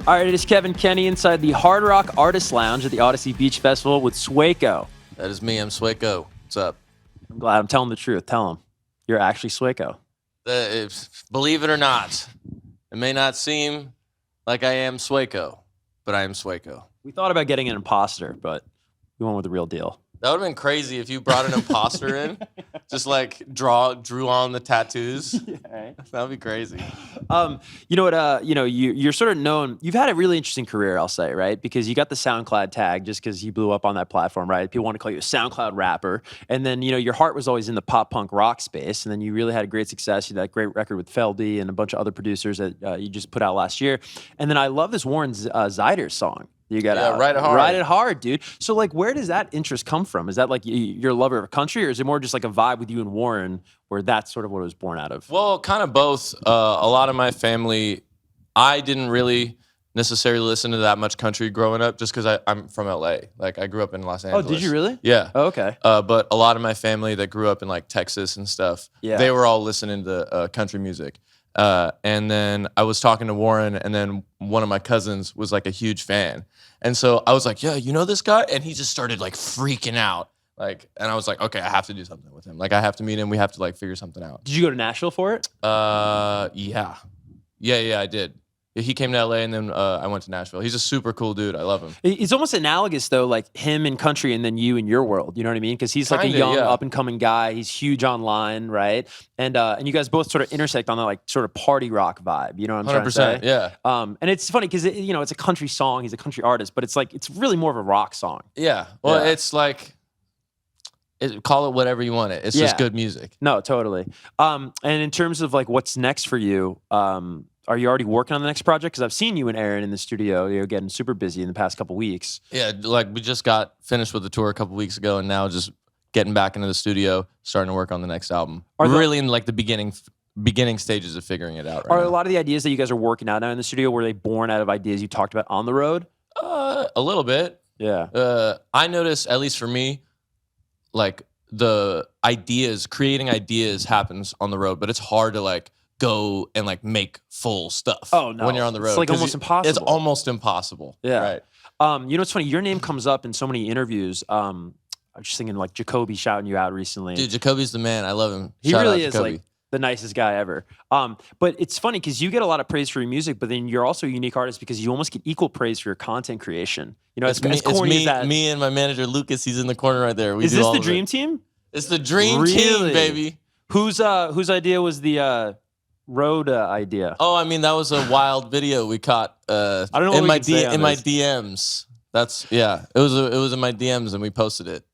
All right, it is Kevin Kenney inside the Hard Rock Artist Lounge at the Audacy Beach Festival with Sueco. That is me. I'm Sueco. What's up? I'm glad I'm telling the truth. Tell him. You're actually Sueco. Believe it or not, it may not seem like I am Sueco, but I am Sueco. We thought about getting an imposter, but we went with the real deal. That would have been crazy if you brought an imposter in, just like drew on the tattoos. Yeah, right? That would be crazy. You know what? You're sort of known. You've had a really interesting career, I'll say, right? Because you got the SoundCloud tag just because you blew up on that platform, right? People want to call you a SoundCloud rapper, and then your heart was always in the pop punk rock space, and then you really had great success. You had that great record with Feldy and a bunch of other producers that you just put out last year, and then I love this Warren Ziders song. You got to ride it hard, dude. So, like, where does that interest come from? Is that like you're a lover of a country, or is it more just like a vibe with you and Warren, where that's sort of what it was born out of? Well, kind of both. A lot of my family, I didn't really necessarily listen to that much country growing up, just because I'm from LA. Like, I grew up in Los Angeles. Oh, did you really? Yeah. Oh, okay. But a lot of my family that grew up in like Texas and stuff, Yeah. they were all listening to country music. And then I was talking to Warren, and then one of my cousins was like a huge fan. And so I was like, yeah, you know this guy? And he just started like freaking out. Like, and I was like, okay, I have to do something with him. Like, I have to meet him. We have to like figure something out. Did you go to Nashville for it? Yeah, I did. He came to LA, and then I went to Nashville. He's a super cool dude. I love him. It's almost analogous, though, like him in country and then you in your world. You know what I mean? Because he's like a young, up-and-coming guy. He's huge online, right? And you guys both sort of intersect on that like sort of party rock vibe. You know what I'm trying to say? Yeah. And it's funny because it's a country song. He's a country artist, but it's really more of a rock song. Yeah. Well, it's like call it whatever you want. It's just good music. No, totally. And in terms of like what's next for you, are you already working on the next project? Because I've seen you and Aaron in the studio. You're getting super busy in the past couple weeks. Yeah, like we just got finished with the tour a couple weeks ago, and now just getting back into the studio, starting to work on the next album. We're really in like the beginning stages of figuring it out right now. A lot of the ideas that you guys are working out now in the studio, were they born out of ideas you talked about on the road? A little bit. Yeah. I notice, at least for me, like creating ideas happens on the road, but it's hard to like go and like make full stuff. Oh no, when you're on the road, it's like almost impossible. It's almost impossible. Yeah, right. You know what's funny? Your name comes up in so many interviews. I was just thinking like Jacoby shouting you out recently. Dude, Jacoby's the man. I love him. He really is like the nicest guy ever. But it's funny because you get a lot of praise for your music, but then you're also a unique artist because you almost get equal praise for your content creation. You know, me and my manager Lucas. He's in the corner right there. Is this the dream team? It's the dream team, baby. Whose idea was the road idea? Oh, I mean, that was a wild video we caught. I don't know in my DMs. It was in my DMs, and we posted it.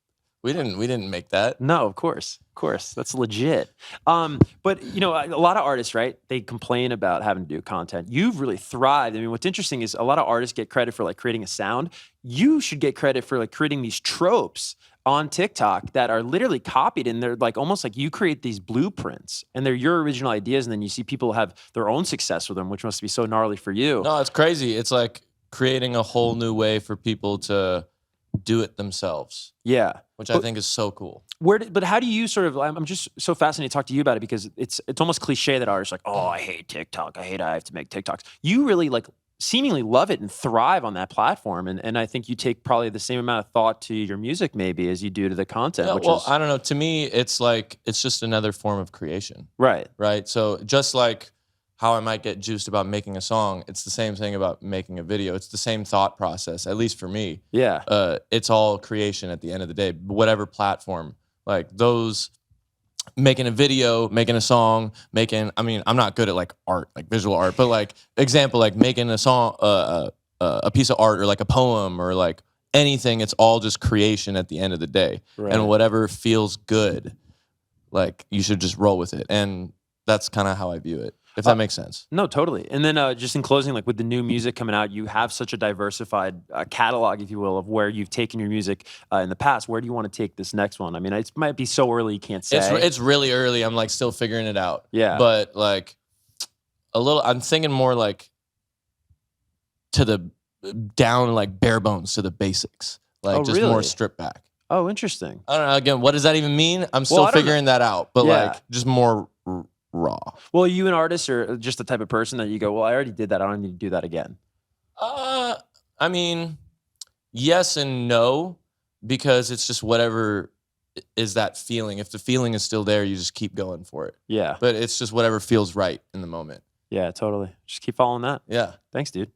We didn't make that. No, of course, that's legit. But a lot of artists, right? They complain about having to do content. You've really thrived. I mean, what's interesting is a lot of artists get credit for like creating a sound. You should get credit for like creating these tropes on TikTok that are literally copied, and they're like almost like you create these blueprints and they're your original ideas, and then you see people have their own success with them, which must be so gnarly for you. No, it's crazy. It's like creating a whole new way for people to do it themselves. Yeah. Which I think is so cool. But how do you sort of, I'm just so fascinated to talk to you about it because it's almost cliche that artists are like, oh, I hate TikTok. I have to make TikToks. You really like seemingly love it and thrive on that platform. And I think you take probably the same amount of thought to your music maybe as you do to the content. Yeah, I don't know. To me, it's like, it's just another form of creation. Right. Right. So just like how I might get juiced about making a song, it's the same thing about making a video. It's the same thought process, at least for me. Yeah. It's all creation at the end of the day, whatever platform. Like those, making a video, making a song, I'm not good at like art, like visual art, but like example, like making a song, a piece of art or like a poem or like anything, it's all just creation at the end of the day. Right. And whatever feels good, like you should just roll with it. And that's kind of how I view it. If that makes sense. No, totally. And then just in closing, like with the new music coming out, you have such a diversified catalog, if you will, of where you've taken your music in the past. Where do you want to take this next one? I mean, it might be so early you can't say. It's really early. I'm like still figuring it out. Yeah. But like I'm thinking more like to the down, like bare bones to the basics. Like just more stripped back. Oh, interesting. I don't know. Again, what does that even mean? I'm still figuring that out. But like just more raw. Well, are you an artist or just the type of person that you go, well, I already did that. I don't need to do that again? I mean, yes and no, because it's just whatever is that feeling. If the feeling is still there, you just keep going for it. Yeah. But it's just whatever feels right in the moment. Yeah, totally. Just keep following that. Yeah. Thanks, dude.